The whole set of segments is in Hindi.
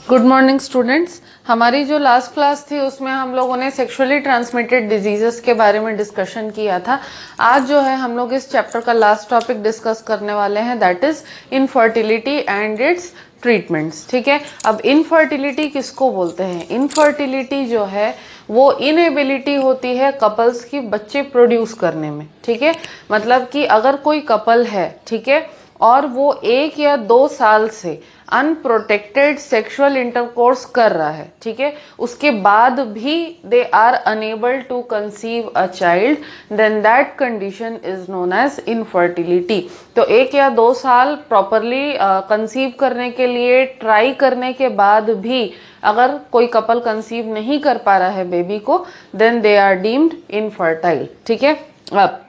Good morning students. हमारी जो लास्ट क्लास थी उसमें हम लोगों ने सेक्सुअली ट्रांसमिटेड डिजीजेस के बारे में डिस्कशन किया था। आज जो है हम लोग इस चैप्टर का लास्ट टॉपिक डिस्कस करने वाले हैं, that is infertility and it's treatments. ठीक है, अब इनफर्टिलिटी किसको बोलते हैं? इनफर्टिलिटी जो है वो इनएबिलिटी होती है कपल्स की बच्चे प्रोड्यूस करने में। ठीक है, मतलब कि अगर कोई कपल है, ठीक है, और वो 1 या 2 साल से अनप्रोटेक्टेड सेक्सुअल इंटरकोर्स कर रहा है, ठीक है, उसके बाद भी they are unable to conceive a child, then that condition is known as infertility. तो 1 या 2 साल प्रॉपरली कंसीव करने के लिए ट्राई करने के बाद भी अगर कोई कपल कंसीव नहीं कर पा रहा है बेबी को, then they are deemed infertile. ठीक है, अब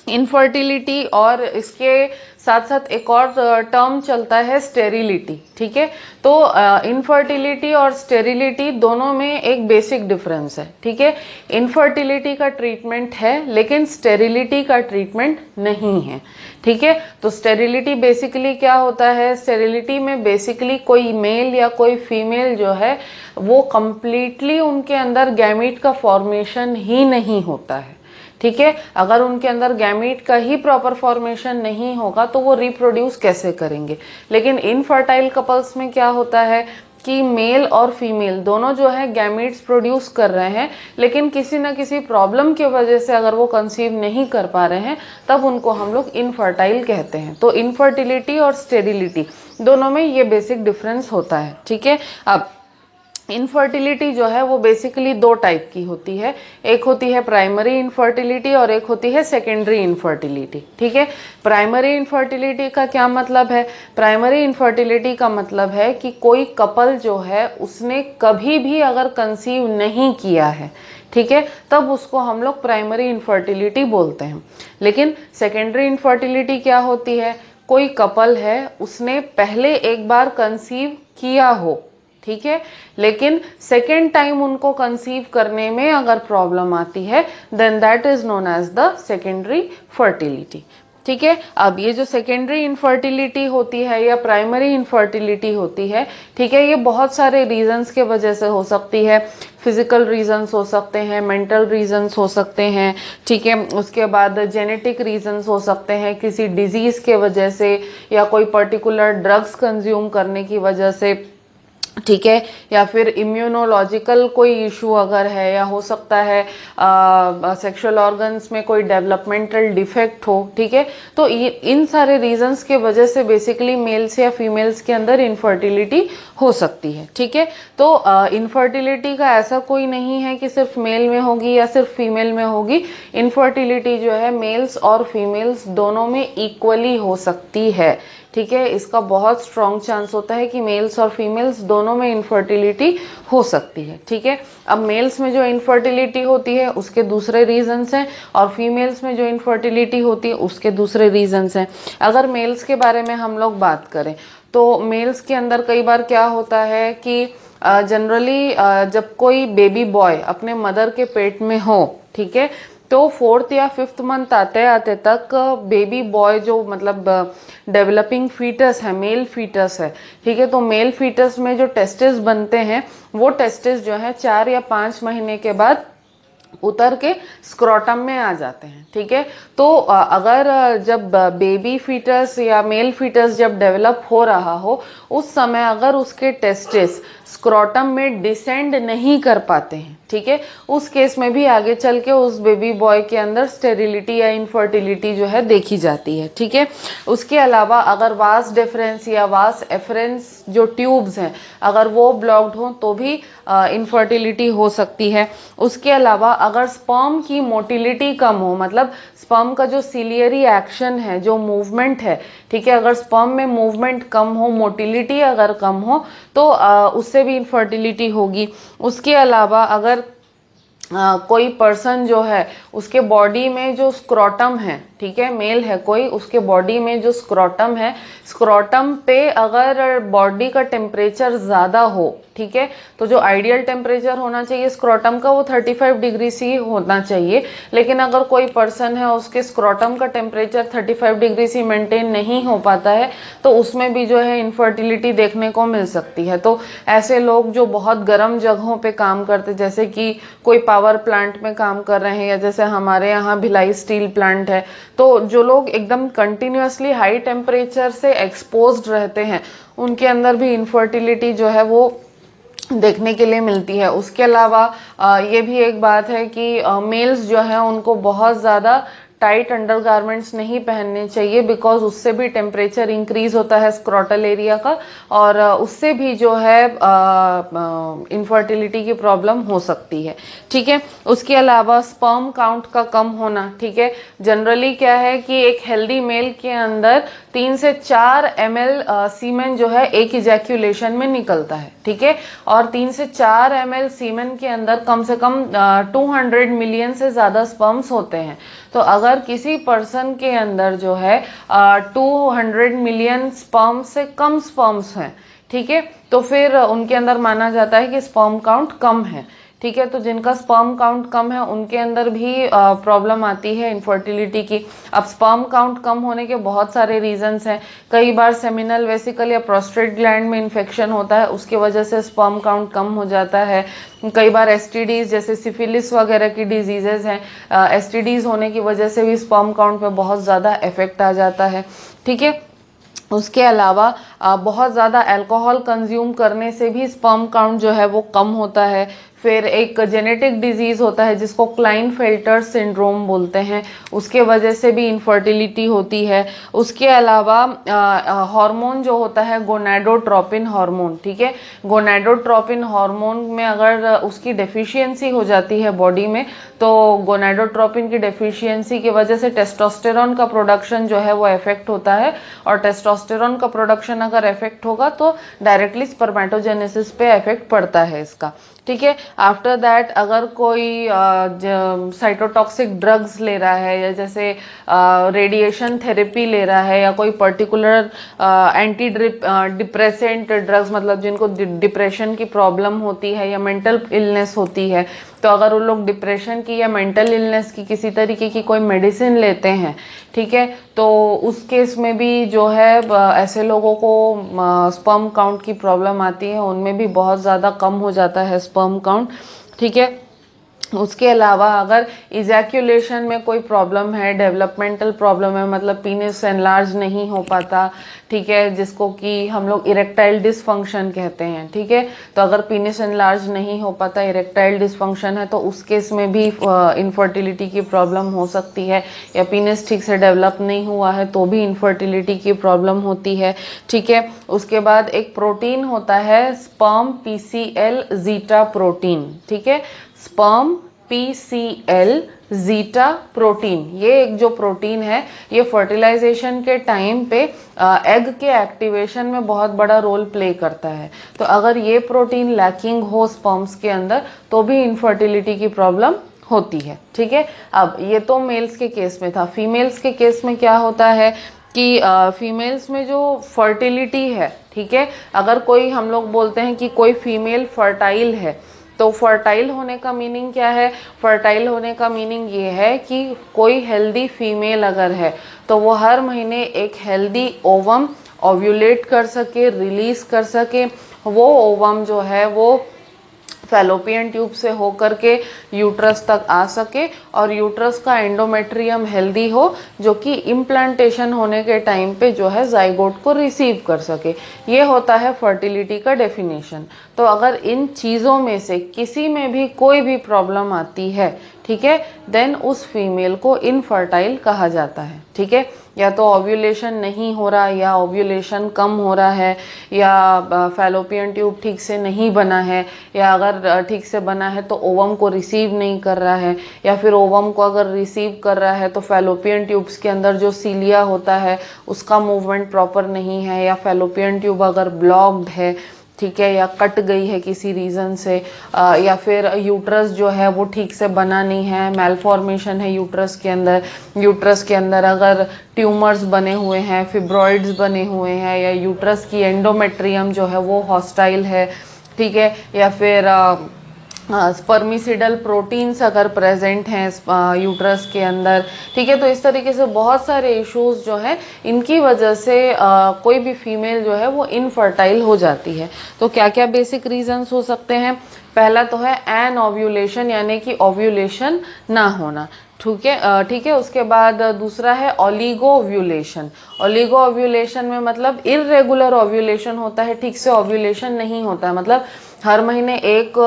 इनफर्टिलिटी और इसके साथ साथ एक और टर्म चलता है स्टेरिलिटी। ठीक है, तो इनफर्टिलिटी और स्टेरिलिटी दोनों में एक बेसिक डिफरेंस है। ठीक है, इनफर्टिलिटी का ट्रीटमेंट है लेकिन स्टेरिलिटी का ट्रीटमेंट नहीं है। ठीक है, तो स्टेरिलिटी बेसिकली क्या होता है? स्टेरिलिटी में बेसिकली कोई मेल या कोई फीमेल जो है वो कंप्लीटली उनके अंदर गैमीट का फॉर्मेशन ही नहीं होता है। ठीक है, अगर उनके अंदर गैमीट का ही प्रॉपर फॉर्मेशन नहीं होगा तो वो रिप्रोड्यूस कैसे करेंगे? लेकिन इनफर्टाइल कपल्स में क्या होता है कि मेल और फीमेल दोनों जो है गैमीट्स प्रोड्यूस कर रहे हैं, लेकिन किसी ना किसी प्रॉब्लम की वजह से अगर वो कंसीव नहीं कर पा रहे हैं तब उनको हम लोग इनफर्टाइल कहते हैं। तो इनफर्टिलिटी और स्टेरिलिटी दोनों में ये बेसिक डिफरेंस होता है। ठीक है, अब इनफर्टिलिटी जो है वो बेसिकली 2 टाइप की होती है, एक होती है प्राइमरी इनफर्टिलिटी और एक होती है सेकेंडरी इनफर्टिलिटी। ठीक है, प्राइमरी इनफर्टिलिटी का क्या मतलब है? प्राइमरी इनफर्टिलिटी का मतलब है कि कोई कपल जो है उसने कभी भी अगर कंसीव नहीं किया है, ठीक है, तब उसको हम लोग प्राइमरी इनफर्टिलिटी बोलते हैं। लेकिन सेकेंडरी इनफर्टिलिटी क्या होती है? कोई कपल है उसने पहले एक बार कंसीव किया हो, ठीक है, लेकिन सेकेंड टाइम उनको कंसीव करने में अगर प्रॉब्लम आती है, then that is known as the secondary fertility. ठीक है, अब ये जो सेकेंडरी इनफर्टिलिटी होती है या प्राइमरी इनफर्टिलिटी होती है, ठीक है, ये बहुत सारे रीजंस के वजह से हो सकती है। फिजिकल रीजंस हो सकते हैं, मेंटल रीजंस हो सकते हैं, ठीक है, उसके बाद जेनेटिक रीजंस हो सकते हैं, किसी डिजीज के वजह से या कोई पर्टिकुलर ड्रग्स कंज्यूम करने की वजह से, ठीक है, या फिर इम्यूनोलॉजिकल कोई इशू अगर है, या हो सकता है सेक्सुअल ऑर्गन्स में कोई डेवलपमेंटल डिफेक्ट हो। ठीक है, तो इन सारे रीजंस के वजह से बेसिकली मेल्स या फीमेल्स के अंदर इनफर्टिलिटी हो सकती है। ठीक है, तो इनफर्टिलिटी का ऐसा कोई नहीं है कि सिर्फ मेल में होगी या सिर्फ फीमेल में होगी। इनफर्टिलिटी जो है मेल्स और फीमेल्स दोनों में इक्वली हो सकती है। ठीक है, इसका बहुत स्ट्रॉन्ग चांस होता है कि मेल्स और फीमेल्स दोनों में इनफर्टिलिटी हो सकती है। ठीक है, अब मेल्स में जो इनफर्टिलिटी होती है उसके दूसरे रीजंस हैं और फीमेल्स में जो इनफर्टिलिटी होती है उसके दूसरे रीजंस हैं। अगर मेल्स के बारे में हम लोग बात करें तो मेल्स के अंदर कई बार क्या होता है कि जनरली जब कोई बेबी बॉय अपने मदर के पेट में हो, ठीक है, तो 4th या 5th मंथ आते आते तक बेबी बॉय जो मतलब डेवलपिंग फीटस है, मेल फीटस है, ठीक है, तो मेल फीटस में जो टेस्टिस बनते हैं वो टेस्टिस जो है 4 या 5 महीने के बाद उतर के स्क्रोटम में आ जाते हैं। ठीक है, तो अगर जब बेबी फीटस या मेल फीटस जब डेवलप हो रहा हो उस समय अगर उसके टेस्टिस स्क्रोटम में डिसेंड नहीं कर पाते हैं, ठीक है, उस केस में भी आगे चल के उस बेबी बॉय के अंदर स्टेरिलिटी या इनफर्टिलिटी जो है देखी जाती है। ठीक है, उसके अलावा अगर वास डिफरेंस या वास एफरेंस जो ट्यूब्स हैं अगर वो ब्लॉक्ड हो तो भी इनफर्टिलिटी हो सकती है। उसके अलावा अगर स्पर्म की मोटिलिटी कम हो, मतलब स्पर्म का जो सिलियरी एक्शन है, जो मूवमेंट है, ठीक है, अगर स्पर्म में मूवमेंट कम हो, मोटिलिटी अगर कम हो तो उससे भी इनफर्टिलिटी होगी। उसके अलावा अगर कोई पर्सन जो है उसके बॉडी में जो स्क्रोटम है, ठीक है, मेल है कोई, उसके बॉडी में जो स्क्रोटम है, स्क्रोटम पे अगर बॉडी का टेम्परेचर ज्यादा हो, ठीक है, तो जो आइडियल टेम्परेचर होना चाहिए स्क्रोटम का वो 35 डिग्री से होना चाहिए, लेकिन अगर कोई पर्सन है उसके स्क्रोटम का टेम्परेचर 35 डिग्री से मेंटेन नहीं हो पाता है तो उसमें भी जो है इनफर्टिलिटी देखने को मिल सकती है। तो ऐसे लोग जो बहुत गर्म जगहों पे काम करते, जैसे कि कोई पावर प्लांट में काम कर रहे हैं, या जैसे हमारे यहाँ भिलाई स्टील प्लांट है, तो जो लोग एकदम कंटिन्यूअसली हाई टेम्परेचर से एक्सपोज्ड रहते हैं उनके अंदर भी इनफर्टिलिटी जो है वो देखने के लिए मिलती है। उसके अलावा ये भी एक बात है कि मेल्स जो है उनको बहुत ज्यादा टाइट अंडरगारमेंट्स नहीं पहनने चाहिए, बिकॉज उससे भी टेम्परेचर इंक्रीज होता है स्क्रोटल एरिया का, और उससे भी जो है इनफर्टिलिटी की प्रॉब्लम हो सकती है, ठीक है। उसके अलावा स्पर्म काउंट का कम होना, ठीक है, जनरली क्या है कि एक हेल्दी मेल के अंदर 3 से 4 ml सीमेन जो है एक इजैक्यूलेशन में निकलता है, ठीक है, और 3 से 4 ml सीमेन के अंदर कम से कम 200 मिलियन से ज्यादा स्पर्म्स होते हैं। तो अगर किसी पर्सन के अंदर जो है 200 मिलियन स्पर्म से कम स्पर्म्स हैं, ठीक है, तो फिर उनके अंदर माना जाता है कि स्पर्म काउंट कम है, ठीक है। तो जिनका स्पर्म काउंट कम है उनके अंदर भी प्रॉब्लम आती है इनफर्टिलिटी की। अब स्पर्म काउंट कम होने के बहुत सारे रीजंस हैं। कई बार सेमिनल वेसिकल या प्रोस्टेट ग्लैंड में इन्फेक्शन होता है, उसकी वजह से स्पर्म काउंट कम हो जाता है। कई बार एसटीडीज जैसे सिफिलिस वगैरह की डिजीजेज हैं, एसटीडीज होने की वजह से भी स्पर्म काउंट पे बहुत ज्यादा इफेक्ट आ जाता है, ठीक है। उसके अलावा बहुत ज़्यादा अल्कोहल कंज्यूम करने से भी स्पर्म काउंट जो है वो कम होता है। फिर एक जेनेटिक डिजीज होता है जिसको क्लाइनफेल्टर सिंड्रोम बोलते हैं, उसके वजह से भी इनफर्टिलिटी होती है। उसके अलावा हार्मोन जो होता है गोनाडोट्रोपिन हार्मोन, ठीक है, गोनाडोट्रोपिन हार्मोन में अगर उसकी डेफिशिएंसी हो जाती है बॉडी में, तो गोनाडोट्रोपिन की डेफिशिएंसी की वजह से टेस्टोस्टेरोन का प्रोडक्शन जो है वो इफेक्ट होता है, और टेस्टोस्टेरोन का प्रोडक्शन अगर इफेक्ट होगा तो डायरेक्टली स्पर्मेटोजेनेसिस पे इफेक्ट पड़ता है इसका, ठीक है। आफ्टर दैट अगर कोई साइटोटॉक्सिक ड्रग्स ले रहा है, या जैसे रेडिएशन थेरेपी ले रहा है, या कोई पर्टिकुलर एंटी डिप्रेसेंट ड्रग्स, मतलब जिनको डिप्रेशन की प्रॉब्लम होती है या मेंटल इलनेस होती है, तो अगर वो लोग डिप्रेशन की या मेंटल इलनेस की किसी तरीके की कोई मेडिसिन लेते हैं, ठीक है, तो उस केस में भी जो है ऐसे लोगों को स्पर्म काउंट की प्रॉब्लम आती है, उनमें भी बहुत ज़्यादा कम हो जाता है स्पर्म काउंट, ठीक है। उसके अलावा अगर इजैक्यूलेशन में कोई प्रॉब्लम है, डेवलपमेंटल प्रॉब्लम है, मतलब पीनिस एनलार्ज नहीं हो पाता, ठीक है, जिसको कि हम लोग इरेक्टाइल डिसफंक्शन कहते हैं, ठीक है, तो अगर पीनिस एनलार्ज नहीं हो पाता, इरेक्टाइल डिसफंक्शन है, तो उस केस में भी इनफर्टिलिटी की प्रॉब्लम हो सकती है, या पीनिस ठीक से डेवलप नहीं हुआ है तो भी इनफर्टिलिटी की प्रॉब्लम होती है, ठीक है। उसके बाद एक प्रोटीन होता है स्पर्म पीसीएल जीटा प्रोटीन, ठीक है, स्पर्म पीसीएल जीटा प्रोटीन, ये एक जो प्रोटीन है ये फर्टिलाइजेशन के टाइम पे एग के एक्टिवेशन में बहुत बड़ा रोल प्ले करता है। तो अगर ये प्रोटीन लैकिंग हो स्पर्म्स के अंदर तो भी इनफर्टिलिटी की प्रॉब्लम होती है, ठीक है। अब ये तो मेल्स के केस में था। फीमेल्स के केस में क्या होता है कि फीमेल्स में जो फर्टिलिटी है, ठीक है, अगर कोई हम लोग बोलते हैं कि कोई फीमेल फर्टाइल है, तो फर्टाइल होने का मीनिंग क्या है? फर्टाइल होने का मीनिंग ये है कि कोई हेल्दी फीमेल अगर है तो वो हर महीने एक हेल्दी ओवम ओव्यूलेट कर सके, रिलीज कर सके, वो ओवम जो है वो फैलोपियन ट्यूब से होकर के यूट्रस तक आ सके, और यूट्रस का एंडोमेट्रियम हेल्दी हो जो कि इम्प्लांटेशन होने के टाइम पे जो है जाइगोट को रिसीव कर सके। ये होता है फर्टिलिटी का डेफिनेशन। तो अगर इन चीजों में से किसी में भी कोई भी प्रॉब्लम आती है, ठीक है, देन उस फीमेल को इनफर्टाइल कहा जाता है, ठीक है। या तो ओव्यूलेशन नहीं हो रहा, या ओव्यूलेशन कम हो रहा है, या फैलोपियन ट्यूब ठीक से नहीं बना है, या अगर ठीक से बना है तो ओवम को रिसीव नहीं कर रहा है, या फिर ओवम को अगर रिसीव कर रहा है तो फैलोपियन ट्यूब्स के अंदर जो सीलिया होता है उसका मूवमेंट प्रॉपर नहीं है, या फैलोपियन ट्यूब अगर ब्लॉक्ड है, ठीक है, या कट गई है किसी रीजन से, या फिर यूट्रस जो है वो ठीक से बना नहीं है, मैलफॉर्मेशन है यूट्रस के अंदर, यूट्रस के अंदर अगर ट्यूमर्स बने हुए हैं, फिब्रॉइड्स बने हुए हैं, या यूट्रस की एंडोमेट्रियम जो है वो हॉस्टाइल है, ठीक है, या फिर स्पर्मिसिडल प्रोटीन्स अगर प्रेजेंट हैं यूट्रस के अंदर, ठीक है। तो इस तरीके से बहुत सारे इश्यूज जो है इनकी वजह से कोई भी फीमेल जो है वो इनफर्टाइल हो जाती है। तो क्या क्या बेसिक रीजंस हो सकते हैं? पहला तो है एन ओव्यूलेशन, यानी कि ओव्यूलेशन ना होना, ठीक है। उसके बाद दूसरा है ओलिगो ओव्यूलेशन। ओलिगो ओव्यूलेशन में मतलब इर्रेगुलर ओव्यूलेशन होता है, ठीक से ओव्यूलेशन नहीं होता है, मतलब हर महीने एक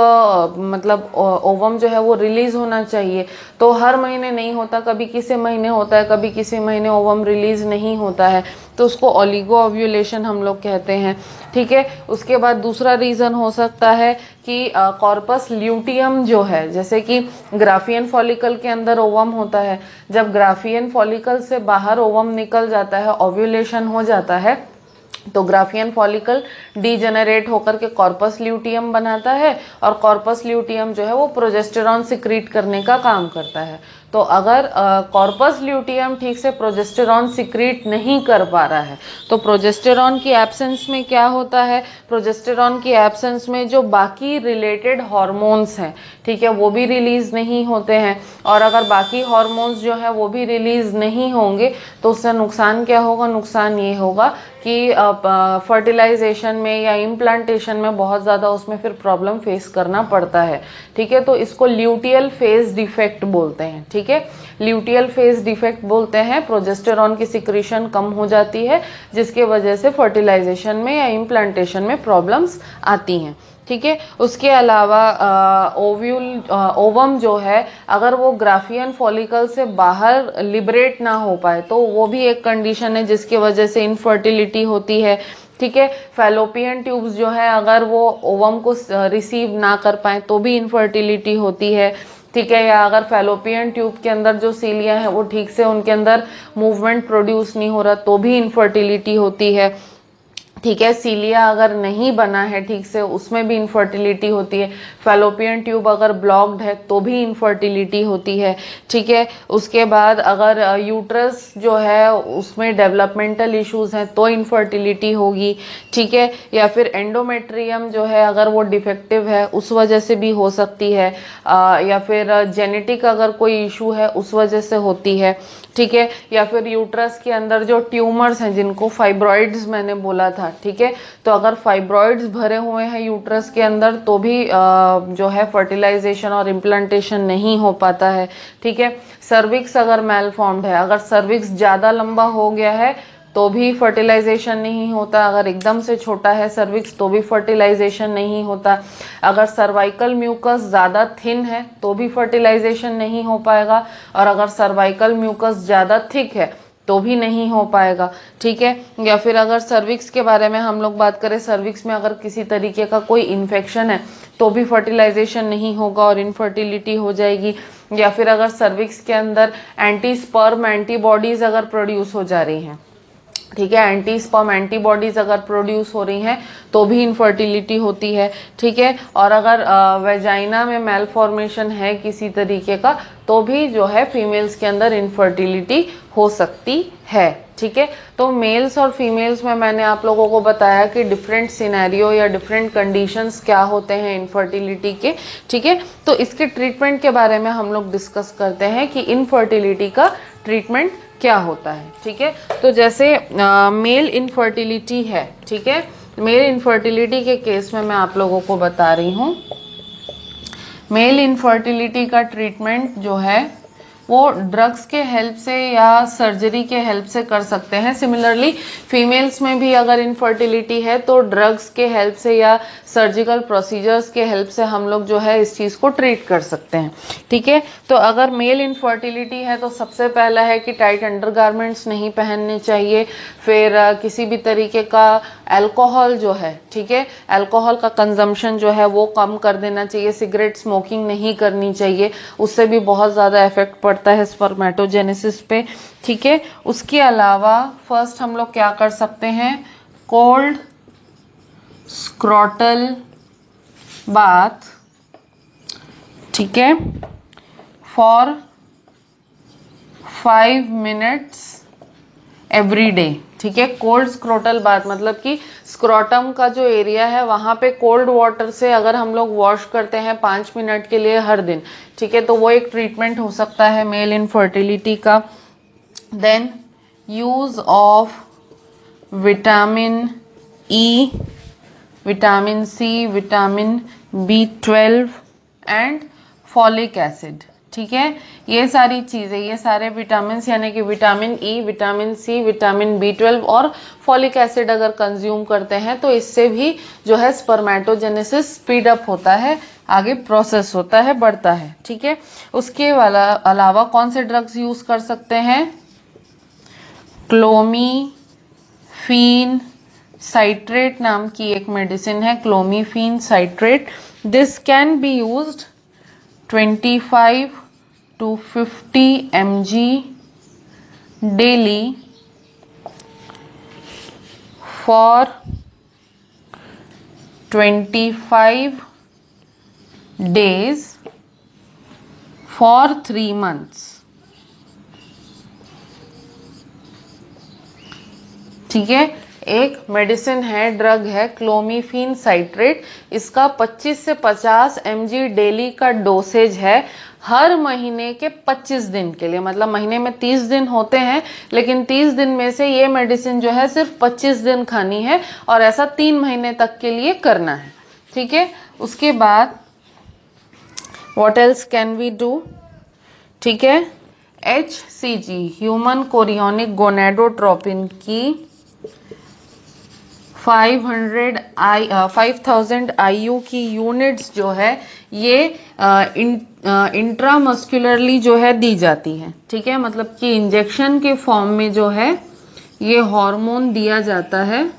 मतलब ओवम जो है वो रिलीज होना चाहिए, तो हर महीने नहीं होता, कभी किसी महीने होता है, कभी किसी महीने ओवम रिलीज नहीं होता है, तो उसको ओलिगो ओव्यूलेशन हम लोग कहते हैं, ठीक है। उसके बाद दूसरा रीजन हो सकता है कि कॉर्पस ल्यूटियम जो है, जैसे कि ग्राफियन फॉलिकल के अंदर ओवम होता है, जब ग्राफियन फॉलिकल से बाहर ओवम निकल जाता है, ओव्यूलेशन हो जाता है, तो ग्राफियन फॉलिकल डीजेनरेट होकर के कॉर्पस ल्यूटियम बनाता है, और कॉर्पस ल्यूटियम जो है वो प्रोजेस्टेरॉन सिक्रीट करने का काम करता है। तो अगर कॉर्पस ल्यूटियम ठीक से प्रोजेस्टेरॉन सिक्रीट नहीं कर पा रहा है, तो प्रोजेस्टेरॉन की एब्सेंस में क्या होता है, प्रोजेस्टेरॉन की एब्सेंस में जो बाकी रिलेटेड हार्मोन्स हैं, ठीक है, वो भी रिलीज नहीं होते हैं, और अगर बाकी हार्मोन्स जो है वो भी रिलीज नहीं होंगे तो उससे नुकसान क्या होगा? नुकसान ये होगा कि फर्टिलाइजेशन में या इम्प्लांटेशन में बहुत ज़्यादा उसमें फिर प्रॉब्लम फेस करना पड़ता है, ठीक है। तो इसको ल्यूटियल फेज डिफेक्ट बोलते हैं, ठीक है, ल्यूटियल फेज डिफेक्ट बोलते हैं। प्रोजेस्टेरॉन की सिक्रीशन कम हो जाती है, जिसके वजह से फर्टिलाइजेशन में या इम्प्लांटेशन में प्रॉब्लम्स आती हैं, ठीक है। उसके अलावा ओवम जो है अगर वो ग्राफियन फॉलिकल से बाहर लिबरेट ना हो पाए, तो वो भी एक कंडीशन है जिसकी वजह से इनफर्टिलिटी होती है, ठीक है। फैलोपियन ट्यूब्स जो है अगर वो ओवम को रिसीव ना कर पाए तो भी इनफर्टिलिटी होती है, ठीक है। या अगर फैलोपियन ट्यूब के अंदर जो सीलिया है वो ठीक से उनके अंदर मूवमेंट प्रोड्यूस नहीं हो रहा तो भी इनफर्टिलिटी होती है, ठीक है। सीलिया अगर नहीं बना है ठीक से, उसमें भी इनफर्टिलिटी होती है। फैलोपियन ट्यूब अगर ब्लॉक्ड है तो भी इनफर्टिलिटी होती है, ठीक है। उसके बाद अगर यूट्रस जो है उसमें डेवलपमेंटल इश्यूज हैं तो इनफर्टिलिटी होगी, ठीक है। या फिर एंडोमेट्रियम जो है अगर वो डिफेक्टिव है उस वजह से भी हो सकती है, या फिर जेनेटिक अगर कोई इशू है उस वजह से होती है, ठीक है। या फिर यूट्रस के अंदर जो ट्यूमर्स हैं जिनको फाइब्रॉइड्स मैंने बोला था, ठीक है, तो अगर फाइब्रॉइड्स भरे हुए हैं यूट्रस के अंदर तो भी जो है फर्टिलाइजेशन और इम्प्लांटेशन नहीं हो पाता है, ठीक है। सर्विक्स अगर मेलफॉर्म्ड है, अगर सर्विक्स ज्यादा लंबा हो गया है तो भी फर्टिलाइजेशन नहीं होता, अगर एकदम से छोटा है सर्विक्स तो भी फर्टिलाइजेशन नहीं होता, अगर सर्वाइकल म्यूकस ज्यादा थिन है तो भी फर्टिलाइजेशन नहीं हो पाएगा, और अगर सर्वाइकल म्यूकस ज्यादा थिक है तो भी नहीं हो पाएगा, ठीक है। या फिर अगर सर्विक्स के बारे में हम लोग बात करें, सर्विक्स में अगर किसी तरीके का कोई इन्फेक्शन है तो भी फर्टिलाइजेशन नहीं होगा और इनफर्टिलिटी हो जाएगी। या फिर अगर सर्विक्स के अंदर एंटी स्पर्म एंटीबॉडीज अगर प्रोड्यूस हो जा रही हैं, ठीक है, एंटी स्पर्म एंटीबॉडीज अगर प्रोड्यूस हो रही हैं तो भी इनफर्टिलिटी होती है, ठीक है। और अगर वेजाइना में मेलफॉर्मेशन है किसी तरीके का तो भी जो है फीमेल्स के अंदर इनफर्टिलिटी हो सकती है, ठीक है। तो मेल्स और फीमेल्स में मैंने आप लोगों को बताया कि डिफरेंट सिनेरियो या डिफरेंट कंडीशंस क्या होते हैं इनफर्टिलिटी के, ठीक है। तो इसके ट्रीटमेंट के बारे में हम लोग डिस्कस करते हैं कि इनफर्टिलिटी का ट्रीटमेंट क्या होता है, ठीक है। तो जैसे मेल इनफर्टिलिटी है, ठीक है, मेल इनफर्टिलिटी के केस में मैं आप लोगों को बता रही हूँ, मेल इनफर्टिलिटी का ट्रीटमेंट जो है वो ड्रग्स के हेल्प से या सर्जरी के हेल्प से कर सकते हैं। सिमिलरली फीमेल्स में भी अगर इनफर्टिलिटी है तो ड्रग्स के हेल्प से या सर्जिकल प्रोसीजर्स के हेल्प से हम लोग जो है इस चीज को ट्रीट कर सकते हैं, ठीक है। तो अगर मेल इनफर्टिलिटी है तो सबसे पहला है कि टाइट अंडरगारमेंट्स नहीं पहनने चाहिए, फिर किसी भी तरीके का अल्कोहल जो है, ठीक है, अल्कोहल का कंजम्पशन जो है वो कम कर देना चाहिए, सिगरेट स्मोकिंग नहीं करनी चाहिए, उससे भी बहुत ज्यादा इफेक्ट पड़ता है स्पर्मेटोजेनेसिस पे, ठीक है। उसके अलावा फर्स्ट हम लोग क्या कर सकते हैं, कोल्ड स्क्रॉटल बाथ, ठीक है, फॉर 5 मिनट्स एवरी डे, ठीक है। कोल्ड स्क्रोटल बाथ मतलब कि स्क्रोटम का जो एरिया है वहां पे कोल्ड वाटर से अगर हम लोग वॉश करते हैं 5 मिनट के लिए हर दिन, ठीक है, तो वो एक ट्रीटमेंट हो सकता है मेल इनफर्टिलिटी का। Then use of vitamin E, vitamin C, vitamin B12 and folic acid, ठीक है। ये सारी चीजें, ये सारे विटामिन यानी कि vitamin E, vitamin C, vitamin B12 और फॉलिक एसिड अगर कंज्यूम करते हैं तो इससे भी जो है स्पर्मेटोजेनेसिस स्पीड अप होता है, आगे प्रोसेस होता है, बढ़ता है, ठीक है। उसके अलावा कौन से ड्रग्स यूज कर सकते हैं? क्लोमीफीन साइट्रेट नाम की एक मेडिसिन है, clomiphene citrate. This can be used 25 to 50 mg daily for 25 days for 3 months, ठीक है। एक मेडिसिन है, ड्रग है क्लोमीफीन साइट्रेट, इसका 25 से 50 mg डेली का डोसेज है हर महीने के 25 दिन के लिए। मतलब महीने में 30 दिन होते हैं, लेकिन 30 दिन में से ये मेडिसिन जो है सिर्फ 25 दिन खानी है और ऐसा 3 महीने तक के लिए करना है, ठीक है। उसके बाद what else can we do, ठीक है। HCG ह्यूमन कोरियोनिक गोनेडोट्रोपिन की 5000 IU की यूनिट्स जो है ये इंट्रामस्कुलरली जो है दी जाती है, ठीक है। मतलब कि इंजेक्शन के फॉर्म में जो है ये हार्मोन दिया जाता है,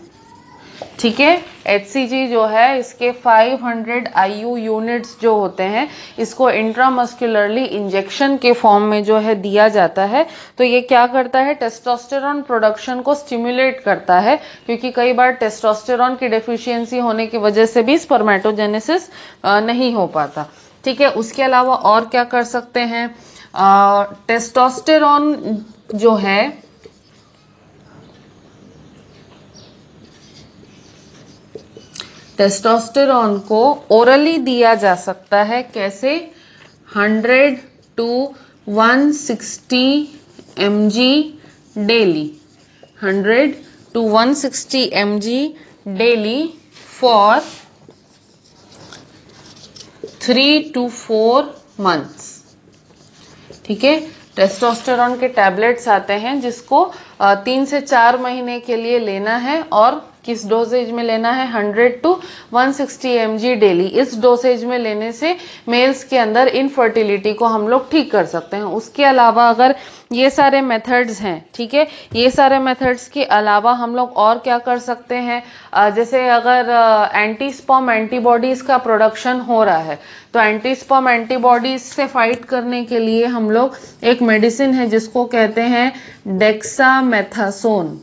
ठीक है। HCG जो है इसके 500 IU यूनिट्स जो होते हैं इसको इंट्रामस्कुलरली इंजेक्शन के फॉर्म में जो है दिया जाता है। तो ये क्या करता है? टेस्टोस्टेरॉन प्रोडक्शन को स्टिमुलेट करता है, क्योंकि कई बार टेस्टोस्टेरॉन की डेफिशिएंसी होने की वजह से भी स्पर्मेटोजेनेसिस नहीं हो पाता, ठीक है। उसके अलावा और क्या कर सकते हैं? टेस्टोस्टेरॉन जो है टेस्टोस्टेरॉन को ओरली दिया जा सकता है। कैसे? 100 to 160 mg daily, 100 to 160 mg daily for 3 to 4 months, ठीक है। टेस्टोस्टेरॉन के टैबलेट्स आते हैं जिसको 3 से 4 महीने के लिए लेना है और किस डोसेज में लेना है? 100 to 160 mg डेली। इस डोसेज में लेने से मेल्स के अंदर इनफर्टिलिटी को हम लोग ठीक कर सकते हैं। उसके अलावा अगर ये सारे मेथड्स हैं, ठीक है, ये सारे मेथड्स के अलावा हम लोग और क्या कर सकते हैं? जैसे अगर एंटी स्पर्म एंटीबॉडीज का प्रोडक्शन हो रहा है तो एंटी स्पर्म एंटीबॉडीज से फाइट करने के लिए हम लोग एक मेडिसिन है जिसको कहते हैं डेक्सामेथासोन,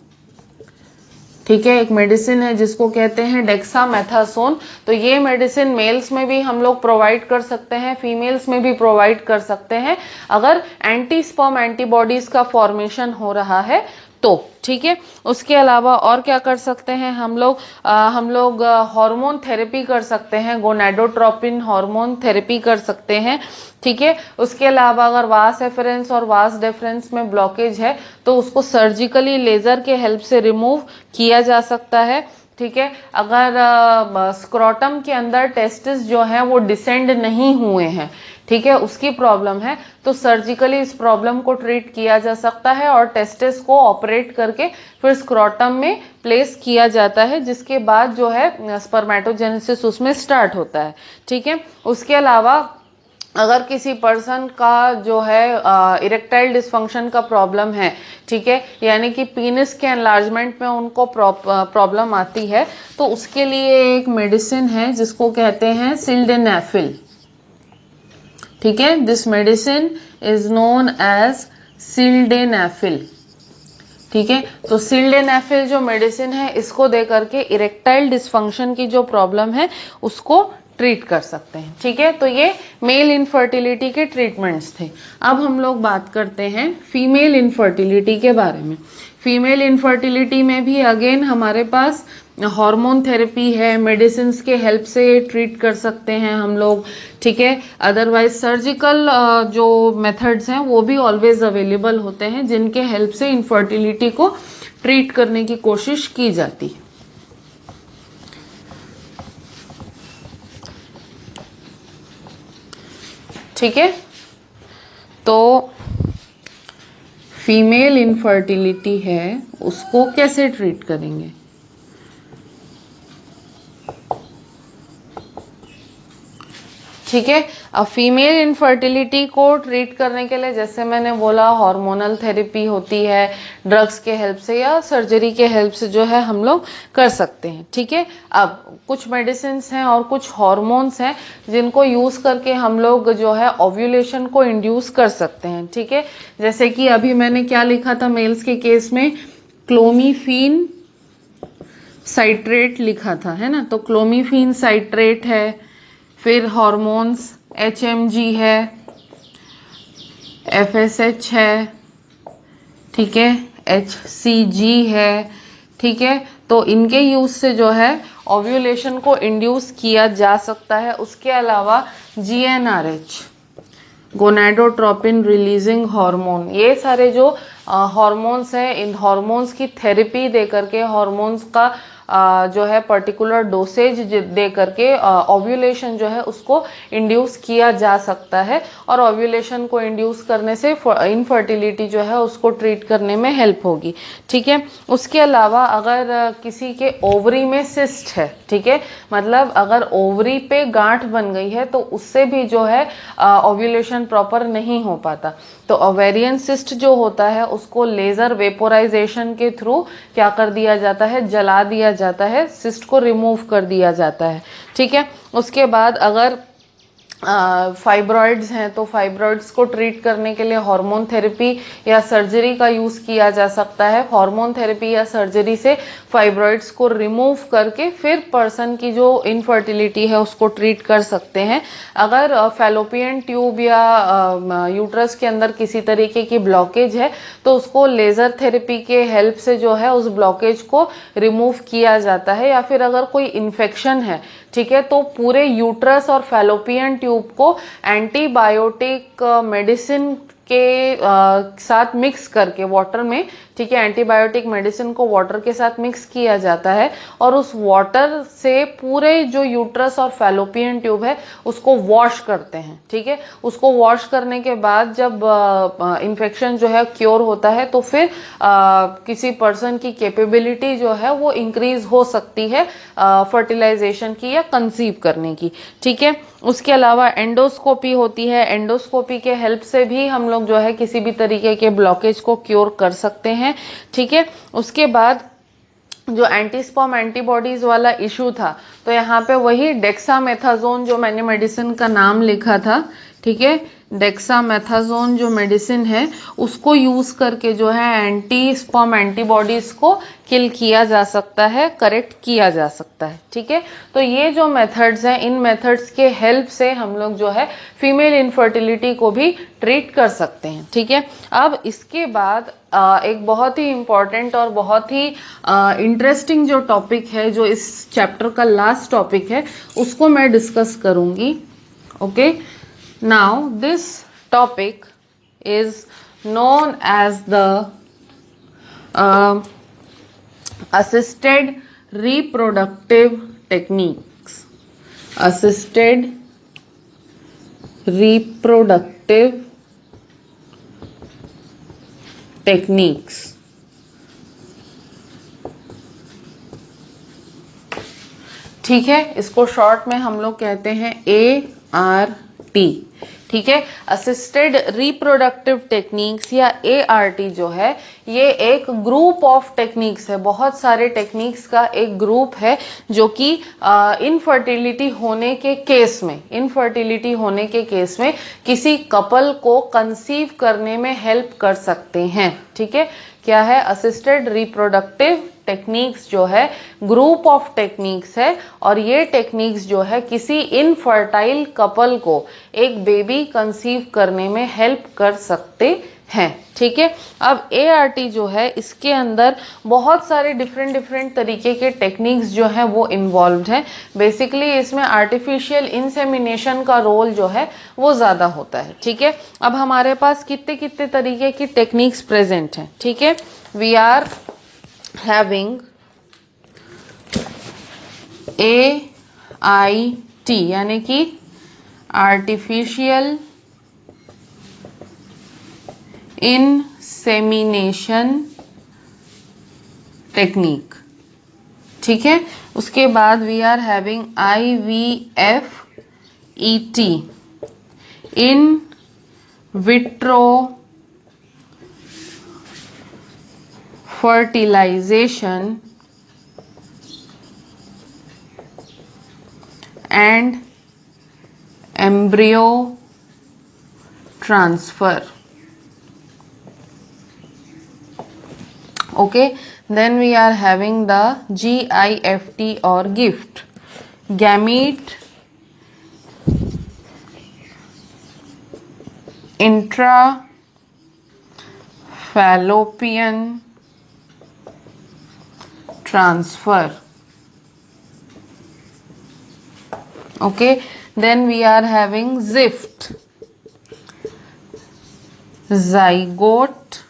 ठीक है। एक मेडिसिन है जिसको कहते हैं डेक्सामेथासोन। तो ये मेडिसिन मेल्स में भी हम लोग प्रोवाइड कर सकते हैं, फीमेल्स में भी प्रोवाइड कर सकते हैं अगर एंटी स्पर्म एंटीबॉडीज का फॉर्मेशन हो रहा है तो, ठीक है। उसके अलावा और क्या कर सकते हैं हम लोग हार्मोन थेरेपी कर सकते हैं, गोनेडोट्रोपिन हार्मोन थेरेपी कर सकते हैं, ठीक है। उसके अलावा अगर वास एफरेंस और वास डेफरेंस में ब्लॉकेज है तो उसको सर्जिकली लेजर के हेल्प से रिमूव किया जा सकता है, ठीक है। अगर स्क्रोटम के अंदर टेस्टिस जो है वो डिसेंड नहीं हुए हैं, ठीक है, उसकी प्रॉब्लम है तो सर्जिकली इस प्रॉब्लम को ट्रीट किया जा सकता है और टेस्टिस को ऑपरेट करके फिर स्क्रोटम में प्लेस किया जाता है, जिसके बाद जो है स्पर्मेटोजेनेसिस उसमें स्टार्ट होता है, ठीक है। उसके अलावा अगर किसी पर्सन का जो है इरेक्टाइल डिसफंक्शन का प्रॉब्लम है, ठीक है, यानी कि पीनिस के एनलार्जमेंट में उनको प्रॉब्लम आती है तो उसके लिए एक मेडिसिन है जिसको कहते हैं सिल्डेनाफिल, ठीक है। This medicine is known as sildenafil ठीक है। तो सिल्डेनाफिल जो मेडिसिन है इसको दे करके इरेक्टाइल डिसफंक्शन की जो प्रॉब्लम है उसको ट्रीट कर सकते हैं। ठीक है, तो ये मेल इनफर्टिलिटी के ट्रीटमेंट्स थे। अब हम लोग बात करते हैं फीमेल इनफर्टिलिटी के बारे में। फीमेल इनफर्टिलिटी में भी अगेन हमारे पास हार्मोन थेरेपी है, मेडिसिन के हेल्प से ट्रीट कर सकते हैं हम लोग। ठीक है, अदरवाइज सर्जिकल जो मेथड्स हैं वो भी ऑलवेज अवेलेबल होते हैं जिनके हेल्प से इनफर्टिलिटी को ट्रीट करने की कोशिश की जाती है। ठीक है, तो फीमेल इनफर्टिलिटी है उसको कैसे ट्रीट करेंगे? ठीक है, अब फीमेल इनफर्टिलिटी को ट्रीट करने के लिए जैसे मैंने बोला हार्मोनल थेरेपी होती है, ड्रग्स के हेल्प से या सर्जरी के हेल्प से जो है हम लोग कर सकते हैं। ठीक है, अब कुछ मेडिसिन हैं और कुछ हार्मोन्स हैं जिनको यूज करके हम लोग जो है ओव्यूलेशन को इंड्यूस कर सकते हैं। ठीक है, जैसे कि अभी मैंने क्या लिखा था मेल्स के केस में, क्लोमीफीन साइट्रेट लिखा था, है ना। तो क्लोमीफीन साइट्रेट है, फिर हार्मोन्स HMG है, FSH है, ठीक है, HCG है। ठीक है, तो इनके यूज से जो है ओव्यूलेशन को इंड्यूस किया जा सकता है। उसके अलावा GnRH, गोनाडोट्रोपिन रिलीजिंग हार्मोन, ये सारे जो हार्मोन्स हैं, इन हार्मोन्स की थेरेपी दे करके, हार्मोन्स का जो है पर्टिकुलर डोसेज दे करके ओव्यूलेशन जो है उसको इंड्यूस किया जा सकता है और ओव्यूलेशन को इंड्यूस करने से इनफर्टिलिटी जो है उसको ट्रीट करने में हेल्प होगी। ठीक है, उसके अलावा अगर किसी के ओवरी में सिस्ट है, ठीक है, मतलब अगर ओवरी पे गांठ बन गई है तो उससे भी जो है ओव्यूलेशन प्रॉपर नहीं हो पाता। तो ओवेरियन सिस्ट जो होता है उसको लेजर वेपोराइजेशन के थ्रू क्या कर दिया जाता है, जला दिया जाता है, सिस्ट को रिमूव कर दिया जाता है। ठीक है, उसके बाद अगर फाइब्रॉइड्स हैं तो फाइब्रॉइड्स को ट्रीट करने के लिए हार्मोन थेरेपी या सर्जरी का यूज किया जा सकता है। हार्मोन थेरेपी या सर्जरी से फाइब्रॉइड्स को रिमूव करके फिर पर्सन की जो इनफर्टिलिटी है उसको ट्रीट कर सकते हैं। अगर फैलोपियन ट्यूब या यूट्रस के अंदर किसी तरीके की ब्लॉकेज है तो उसको लेजर थेरेपी के हेल्प से जो है उस ब्लॉकेज को रिमूव किया जाता है। या फिर अगर कोई इन्फेक्शन है, ठीक है, तो पूरे यूट्रस और फैलोपियन ट्यूब को एंटीबायोटिक मेडिसिन के साथ मिक्स करके वाटर में, ठीक है, एंटीबायोटिक मेडिसिन को वाटर के साथ मिक्स किया जाता है और उस वाटर से पूरे जो यूट्रस और फैलोपियन ट्यूब है उसको वॉश करते हैं। ठीक है, उसको वॉश करने के बाद जब इन्फेक्शन जो है क्योर होता है तो फिर किसी पर्सन की कैपेबिलिटी जो है वो इंक्रीज हो सकती है फर्टिलाइजेशन की या कंसीव करने की। ठीक है, उसके अलावा एंडोस्कोपी होती है, एंडोस्कोपी के हेल्प से भी हम लोग जो है किसी भी तरीके के ब्लॉकेज को क्योर कर सकते हैं। ठीक है, उसके बाद जो एंटीस्पर्म एंटीबॉडीज वाला इशू था तो यहाँ पे वही डेक्सामेथाजोन जो मैंने मेडिसिन का नाम लिखा था, ठीक है, डेक्सामेथाजोन जो मेडिसिन है उसको यूज करके जो है एंटीस्पर्म एंटीबॉडीज को किल किया जा सकता है, करेक्ट किया जा सकता है। ठीक है, तो ये जो मेथड्स हैं, इन मेथड्स के हेल्प से हम लोग जो है फीमेल इनफर्टिलिटी को भी ट्रीट कर सकते हैं। ठीक है, अब इसके बाद एक बहुत ही इंपॉर्टेंट और बहुत ही इंटरेस्टिंग जो टॉपिक है, जो इस चैप्टर का लास्ट टॉपिक है, उसको मैं डिस्कस करूंगी। Okay, now this topic is known as the assisted reproductive techniques. Assisted reproductive techniques. ठीक है, इसको शॉर्ट में हम लोग कहते हैं ART, ठीक है। असिस्टेड रिप्रोडक्टिव टेक्निक्स या ART जो है ये एक ग्रुप ऑफ टेक्निक्स है, बहुत सारे टेक्निक्स का एक ग्रुप है जो कि इनफर्टिलिटी होने के केस में किसी कपल को कंसीव करने में हेल्प कर सकते हैं। ठीक है, क्या है? असिस्टेड रिप्रोडक्टिव टेक्निक्स जो है ग्रुप ऑफ टेक्निक्स है और ये टेक्निक्स जो है किसी इनफर्टाइल कपल को एक बेबी कंसीव करने में हेल्प कर सकते हैं। ठीक है, अब ART जो है इसके अंदर बहुत सारे डिफरेंट तरीके के टेक्निक्स जो है वो इन्वॉल्व हैं। बेसिकली इसमें आर्टिफिशियल इंसेमिनेशन का रोल जो है वो ज्यादा होता है। ठीक है, अब हमारे पास कितने तरीके की टेक्निक्स प्रेजेंट हैं। ठीक है, वी आर having AIT यानी कि आर्टिफिशियल इंसेमिनेशन टेक्निक। ठीक है, उसके बाद we are having IVF-ET in vitro fertilization and embryo transfer. Okay, then we are having the GIFT or GIFT, gamete intrafallopian transfer. Okay, then we are having ZIFT, zygote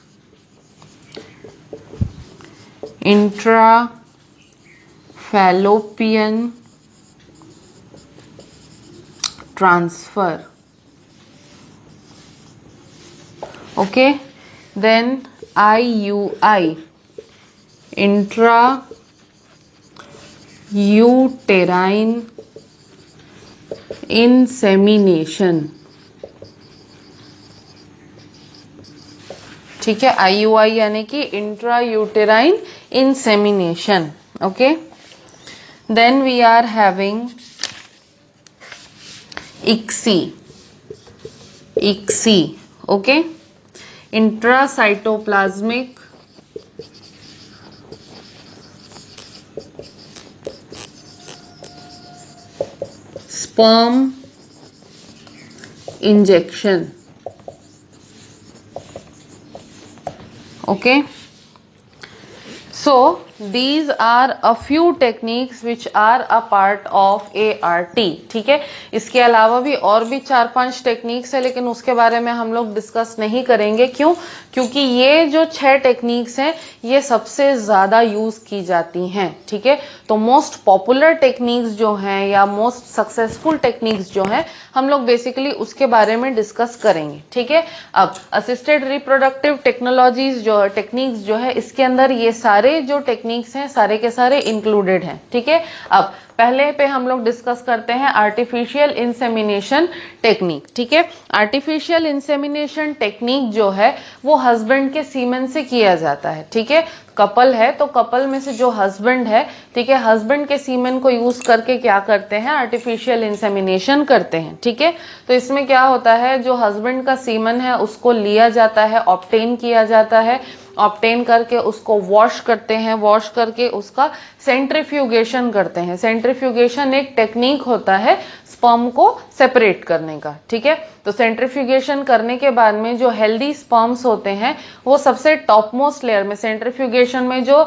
intrafallopian transfer. Okay, then IUI, intrauterine insemination. ठीक है, IUI यानी कि intrauterine insemination. Okay, then we are having ICSI, okay, intracytoplasmic sperm injection. Okay, so these are a few techniques which are a part of ART. ठीक है, इसके अलावा भी और भी 4-5 टेक्निक्स है लेकिन उसके बारे में हम लोग डिस्कस नहीं करेंगे। क्यों? क्योंकि ये जो 6 टेक्निक्स हैं ये सबसे ज्यादा यूज की जाती हैं। ठीक है, तो मोस्ट पॉपुलर टेक्निक्स जो हैं या मोस्ट सक्सेसफुल टेक्निक्स जो हैं हम लोग बेसिकली उसके बारे में डिस्कस करेंगे। ठीक है, अब असिस्टेड रिप्रोडक्टिव टेक्नोलॉजीज जो टेक्निक्स जो है इसके अंदर ये सारे जो टेक्निक्स हैं सारे के सारे इंक्लूडेड हैं। ठीक है, अब पहले पे हम लोग डिस्कस करते हैं आर्टिफिशियल इंसेमिनेशन टेक्निक। ठीक है, आर्टिफिशियल इंसेमिनेशन टेक्निक जो है वो हस्बैंड के सीमेन से किया जाता है। ठीक है, कपल है तो कपल में से जो हस्बैंड है, ठीक है, हस्बैंड के सीमेन को यूज करके क्या करते हैं? आर्टिफिशियल इंसेमिनेशन करते हैं। ठीक है, तो इसमें क्या होता है, जो हस्बैंड का सीमन है उसको लिया जाता है, ऑब्टेन किया जाता है, ऑब्टेन करके उसको वॉश करते हैं, वॉश करके उसका सेंट्रीफ्यूगेशन करते हैं। सेंट्रीफ्यूगेशन एक टेक्निक होता है स्पर्म को सेपरेट करने का। ठीक है, तो सेंट्रीफ्यूगेशन करने के बाद में जो हेल्दी स्पर्म्स होते हैं वो सबसे टॉप मोस्ट लेयर में, सेंट्रीफ्यूगेशन में जो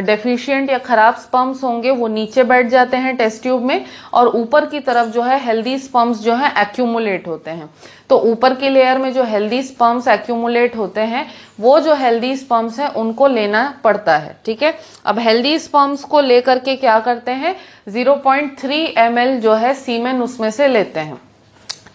डेफिशिएंट या खराब स्पर्म्स होंगे वो नीचे बैठ जाते हैं टेस्ट ट्यूब में और ऊपर की तरफ जो है हेल्दी स्पर्म्स जो है एक्यूमुलेट होते हैं। तो ऊपर की लेयर में जो हेल्दी स्पर्म्स एक्यूमुलेट होते हैं वो जो हेल्दी स्पर्म्स हैं उनको लेना पड़ता है। ठीक है, अब हेल्दी स्पर्म्स को लेकर के क्या करते हैं, 0.3 ml जो है सीमेन उसमें से लेते हैं।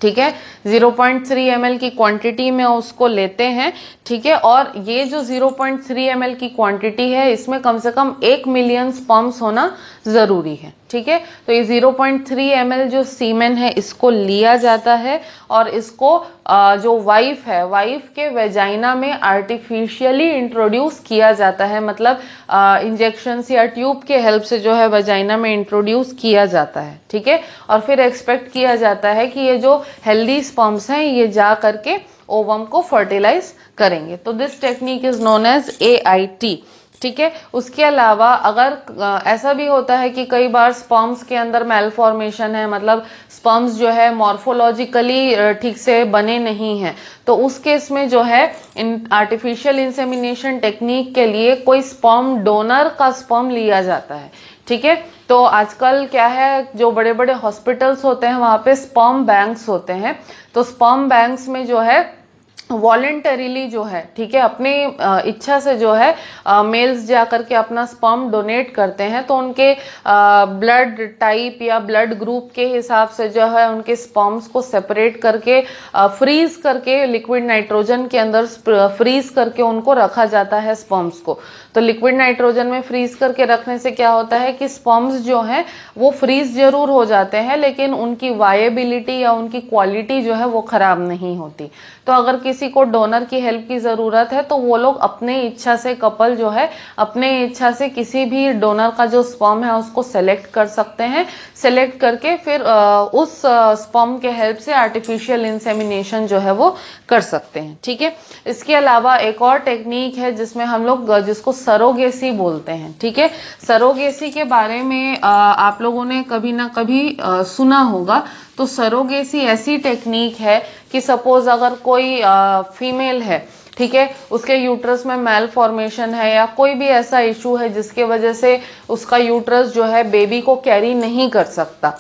ठीक है, 0.3 ml की क्वांटिटी में उसको लेते हैं। ठीक है, और ये जो 0.3 ml की क्वांटिटी है इसमें कम से कम 1 मिलियन स्पर्म्स होना जरूरी है। ठीक है। तो ये 0.3 ml जो सीमेन है इसको लिया जाता है और इसको जो वाइफ है, वाइफ के वेजाइना में आर्टिफिशियली इंट्रोड्यूस किया जाता है, मतलब इंजेक्शन या ट्यूब के हेल्प से जो है वेजाइना में इंट्रोड्यूस किया जाता है, ठीक है। और फिर एक्सपेक्ट किया जाता है कि ये जो हेल्दी स्पर्म्स हैं ये जा करके ओवम को फर्टिलाइज करेंगे। तो this technique is known as AIT, ठीक है। उसके अलावा अगर ऐसा भी होता है कि कई बार स्पर्म्स के अंदर मेलफॉर्मेशन है, मतलब स्पर्म्स जो है मॉर्फोलॉजिकली ठीक से बने नहीं हैं, तो उस केस में जो है आर्टिफिशियल इंसेमिनेशन टेक्निक के लिए कोई स्पर्म डोनर का स्पर्म लिया जाता है, ठीक है। तो आजकल क्या है, जो बड़े बड़े हॉस्पिटल्स होते हैं वहां पे स्पर्म बैंक्स होते हैं, तो स्पर्म बैंक्स में जो है वॉलेंटरीली जो है, ठीक है, अपनी इच्छा से जो है मेल्स जा करके अपना स्पर्म डोनेट करते हैं, तो उनके ब्लड टाइप या ब्लड ग्रुप के हिसाब से जो है उनके स्पर्म्स को सेपरेट करके फ्रीज करके लिक्विड नाइट्रोजन के अंदर फ्रीज करके उनको रखा जाता है स्पर्म्स को। तो लिक्विड नाइट्रोजन में फ्रीज करके रखने से क्या होता है कि स्पर्म्स जो हैं वो फ्रीज जरूर हो जाते हैं, लेकिन उनकी वायबिलिटी या उनकी क्वालिटी जो है वो खराब नहीं होती। तो अगर किसी को डोनर की हेल्प की जरूरत है तो वो लोग अपने इच्छा से, कपल जो है अपने इच्छा से किसी भी डोनर का जो स्पर्म है उसको सेलेक्ट कर सकते हैं। सेलेक्ट करके फिर उस स्पर्म के हेल्प से आर्टिफिशियल इंसेमिनेशन जो है वो कर सकते हैं, ठीक है। इसके अलावा एक और टेक्निक है जिसमें हम लोग जिसको सरोगेसी बोलते हैं, ठीक है। सरोगेसी के बारे में आप लोगों ने कभी ना कभी सुना होगा। तो सरोगेसी ऐसी टेक्निक है कि सपोज अगर कोई फीमेल है, ठीक है, उसके यूट्रस में मेल फॉर्मेशन है या कोई भी ऐसा इशू है जिसके वजह से उसका यूट्रस जो है बेबी को कैरी नहीं कर सकता,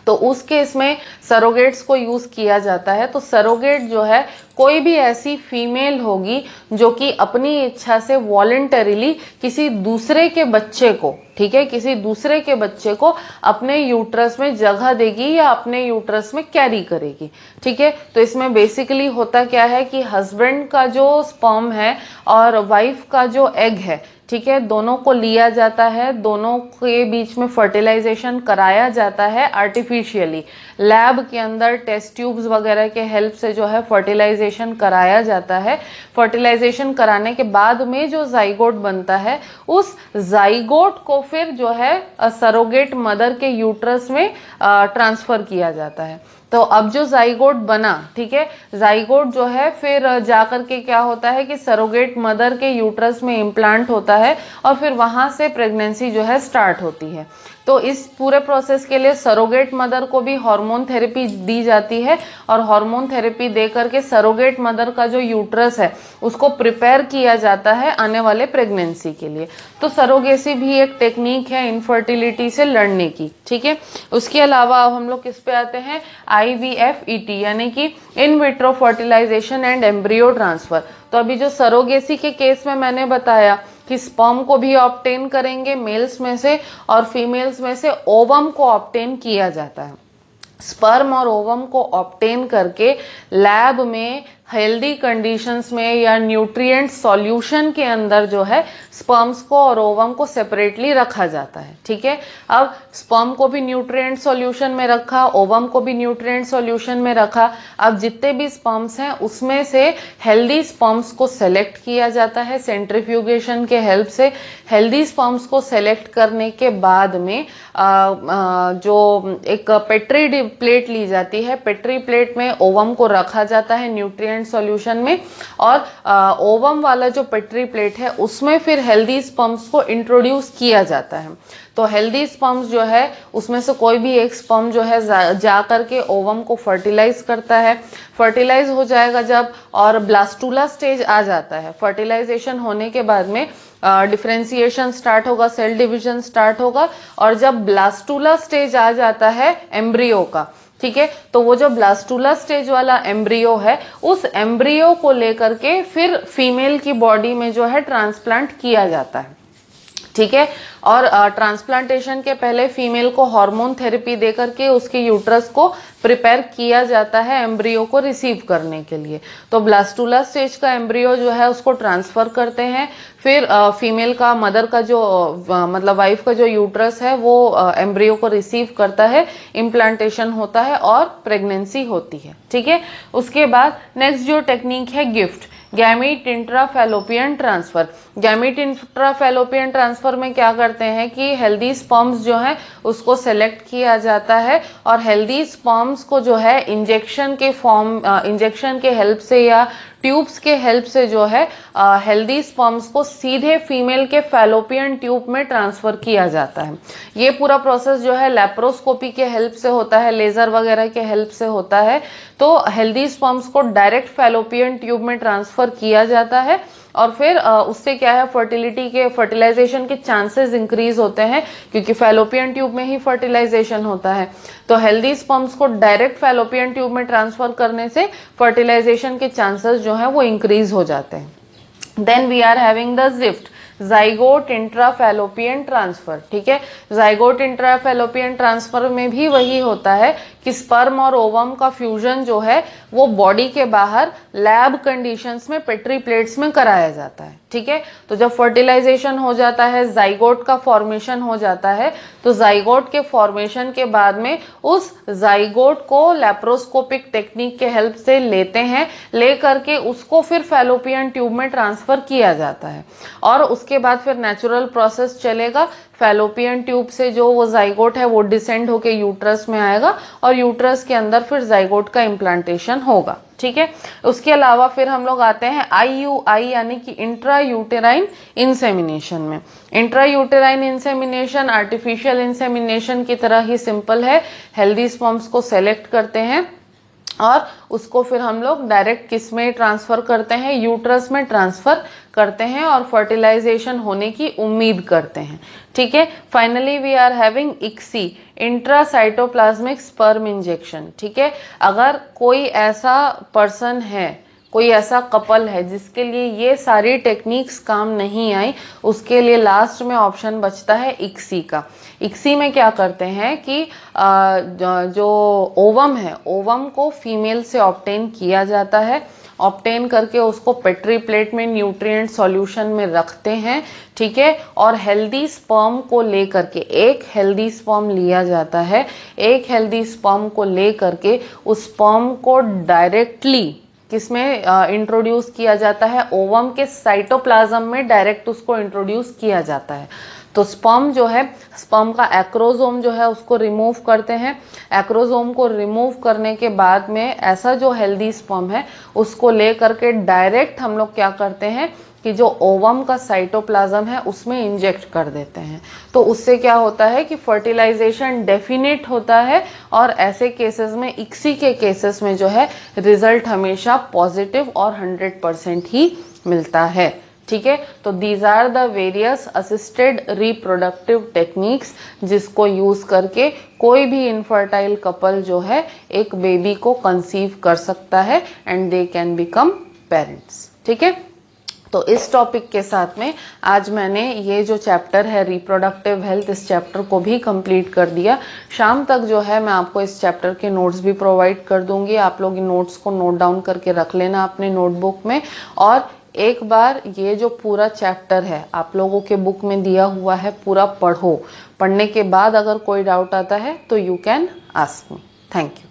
तो उस केस में सरोगेट्स को यूज किया जाता है। तो सरोगेट जो है कोई भी ऐसी फीमेल होगी जो कि अपनी इच्छा से वॉलेंटरीली किसी दूसरे के बच्चे को, ठीक है, किसी दूसरे के बच्चे को अपने यूट्रस में जगह देगी या अपने यूट्रस में कैरी करेगी, ठीक है। तो इसमें बेसिकली होता क्या है कि हस्बैंड का जो स्पर्म है और वाइफ का जो एग है, ठीक है, दोनों को लिया जाता है, दोनों के बीच में फर्टिलाइजेशन कराया जाता है आर्टिफिशियली। लैब के अंदर टेस्ट ट्यूब्स वगैरह के हेल्प से जो है फर्टिलाइजेशन कराया जाता है। फर्टिलाइजेशन कराने के बाद में जो जाइगोट बनता है, उस जाइगोट को फिर जो है सरोगेट मदर के यूट्रस में ट्रांसफर किया जाता है। तो अब जो जाइगोट बना, ठीक है, जाइगोट जो है फिर जाकर के क्या होता है कि सरोगेट मदर के यूट्रस में इम्प्लांट होता है और फिर वहां से प्रेगनेंसी जो है स्टार्ट होती है। तो इस पूरे प्रोसेस के लिए सरोगेट मदर को भी हार्मोन थेरेपी दी जाती है और हार्मोन थेरेपी दे करके सरोगेट मदर का जो यूट्रस है उसको प्रिपेयर किया जाता है आने वाले प्रेगनेंसी के लिए। तो सरोगेसी भी एक टेक्निक है इनफर्टिलिटी से लड़ने की, ठीक है। उसके अलावा अब हम लोग किस पे आते हैं, IVF-ET यानी कि in vitro fertilization and embryo transfer. तो अभी जो सरोगेसी के केस में मैंने बताया कि स्पर्म को भी ऑब्टेन करेंगे मेल्स में से और फीमेल्स में से ओवम को ऑब्टेन किया जाता है। स्पर्म और ओवम को ऑब्टेन करके लैब में हेल्दी कंडीशंस में या न्यूट्रिएंट सॉल्यूशन के अंदर जो है स्पर्म्स को और ओवम को सेपरेटली रखा जाता है, ठीक है। अब स्पर्म को भी न्यूट्रिएंट सॉल्यूशन में रखा, ओवम को भी न्यूट्रिएंट सॉल्यूशन में रखा। अब जितने भी स्पर्म्स हैं उसमें से हेल्दी स्पर्म्स को सेलेक्ट किया जाता है सेंट्रीफ्यूगेशन के हेल्प से। हेल्दी स्पर्म्स को सेलेक्ट करने के बाद में जो एक पेट्री प्लेट ली जाती है, पेट्री प्लेट में ओवम को रखा जाता है न्यूट्रिएंट सॉल्यूशन में और ओवम वाला जो पेट्री प्लेट है उसमें फिर हेल्दी स्पर्म्स को इंट्रोड्यूस किया जाता है। तो हेल्दी स्पर्म्स जो है उसमें से कोई भी एक स्पर्म जो है जा करके ओवम को फर्टिलाइज करता है। फर्टिलाइज हो जाएगा जब और ब्लास्टूला स्टेज आ जाता है। फर्टिलाइजेशन होने के बाद में डिफरेंशिएशन स्टार्ट होगा, सेल डिवीजन स्टार्ट होगा और जब ब्लास्टूला स्टेज आ जाता है एम्ब्रियो का, ठीक है, तो वो जो ब्लास्टूला स्टेज वाला एम्ब्रियो है उस एम्ब्रियो को लेकर के फिर फीमेल की बॉडी में जो है ट्रांसप्लांट किया जाता है, ठीक है। और ट्रांसप्लांटेशन के पहले फीमेल को हार्मोन थेरेपी दे करके उसके यूट्रस को प्रिपेयर किया जाता है एम्ब्रियो को रिसीव करने के लिए। तो ब्लास्टूला स्टेज का एम्ब्रियो जो है उसको ट्रांसफर करते हैं, फिर फीमेल का, मदर का जो मतलब वाइफ का जो यूट्रस है वो एम्ब्रियो को रिसीव करता है, इम्प्लांटेशन होता है और प्रेगनेंसी होती है। ठीक है। उसके बाद नेक्स्ट जो टेक्निक है GIFT, gamete intrafallopian transfer. Gamete intrafallopian transfer में क्या करते हैं कि हेल्दी स्पर्म्स जो है उसको सेलेक्ट किया जाता है और हेल्दी स्पर्म्स को जो है इंजेक्शन के हेल्प से या ट्यूब्स के हेल्प से जो है हेल्दी स्पर्म्स को सीधे फीमेल के फैलोपियन ट्यूब में ट्रांसफर किया जाता है। ये पूरा प्रोसेस जो है लैप्रोस्कोपी के हेल्प से होता है, लेजर वगैरह के हेल्प से होता है। तो हेल्दी स्पर्म्स को डायरेक्ट फैलोपियन ट्यूब में ट्रांसफर किया जाता है और फिर उससे क्या है, फर्टिलाइजेशन के चांसेस इंक्रीज होते हैं क्योंकि फैलोपियन ट्यूब में ही फर्टिलाइजेशन होता है। तो हेल्दी स्पर्म्स को डायरेक्ट फैलोपियन ट्यूब में ट्रांसफर करने से फर्टिलाइजेशन के चांसेस जो है वो इंक्रीज हो जाते हैं। Then we are having the ZIFT, zygote intrafallopian transfer. ठीक है। जाइगोट इंट्राफैलोपियन ट्रांसफर में भी वही होता है कि स्पर्म और ओवम का फ्यूजन जो है वो बॉडी के बाहर लैब कंडीशंस में पेट्री प्लेट्स में कराया जाता है। ठीक है। तो जब फर्टिलाइजेशन हो जाता है, जाइगोट का फॉर्मेशन हो जाता है, तो जाइगोट के फॉर्मेशन के बाद में उस जाइगोट को लैप्रोस्कोपिक टेक्निक के हेल्प से लेते हैं, ले करके उसको फिर फैलोपियन ट्यूब में ट्रांसफर किया जाता है और उसके बाद फिर नेचुरल प्रोसेस चलेगा। फैलोपियन ट्यूब से जो वो जाइगोट है वो डिसेंड होके यूट्रस में आएगा और यूट्रस के अंदर फिर जाइगोट का इम्प्लांटेशन होगा। ठीक है। उसके अलावा फिर हम लोग आते हैं IUI यानी कि इंट्रा यूटेराइन इंसेमिनेशन में। Intra uterine insemination artificial insemination की तरह ही सिंपल है। हेल्दी स्पर्म्स को सेलेक्ट करते हैं और उसको फिर हम लोग डायरेक्ट किस में ट्रांसफर करते हैं, यूट्रस में ट्रांसफर करते हैं और फर्टिलाइजेशन होने की उम्मीद करते हैं। ठीक है। Finally we are having ICSI, intracytoplasmic sperm injection. ठीक है। अगर कोई ऐसा पर्सन है, कोई ऐसा कपल है जिसके लिए ये सारी टेक्निक्स काम नहीं आई, उसके लिए लास्ट में ऑप्शन बचता है ICSI का। ICSI में क्या करते हैं कि जो ओवम है, ओवम को फीमेल से ऑब्टेन किया जाता है, ऑब्टेन करके उसको पेट्री प्लेट में न्यूट्रिएंट सॉल्यूशन में रखते हैं। ठीक है। और हेल्दी स्पर्म को लेकर के, एक हेल्दी स्पर्म लिया जाता है, एक हेल्दी स्पर्म को लेकर के उस स्पर्म को डायरेक्टली किसमें इंट्रोड्यूस किया जाता है, ओवम के साइटोप्लाज्म में डायरेक्ट उसको इंट्रोड्यूस किया जाता है। तो स्पर्म जो है, स्पर्म का एक्रोसोम जो है उसको रिमूव करते हैं। एक्रोसोम को रिमूव करने के बाद में ऐसा जो हेल्दी स्पर्म है उसको ले करके डायरेक्ट हम लोग क्या करते हैं कि जो ओवम का साइटोप्लाज्म है उसमें इंजेक्ट कर देते हैं। तो उससे क्या होता है कि फर्टिलाइजेशन डेफिनेट होता है और ऐसे केसेस में, ICSI के केसेस में जो है रिजल्ट हमेशा पॉजिटिव और 100% ही मिलता है। ठीक है। तो these are the various assisted reproductive techniques जिसको यूज करके कोई भी इनफर्टाइल कपल जो है एक बेबी को कंसीव कर सकता है and they can become parents. ठीक है। तो इस टॉपिक के साथ में आज मैंने ये जो चैप्टर है रिप्रोडक्टिव हेल्थ, इस चैप्टर को भी कंप्लीट कर दिया। शाम तक जो है मैं आपको इस चैप्टर के नोट्स भी प्रोवाइड कर दूंगी। आप लोग इन नोट्स को नोट डाउन करके रख लेना अपने नोटबुक में और एक बार ये जो पूरा चैप्टर है आप लोगों के बुक में दिया हुआ है, पूरा पढ़ो। पढ़ने के बाद अगर कोई डाउट आता है तो you can ask me. Thank you.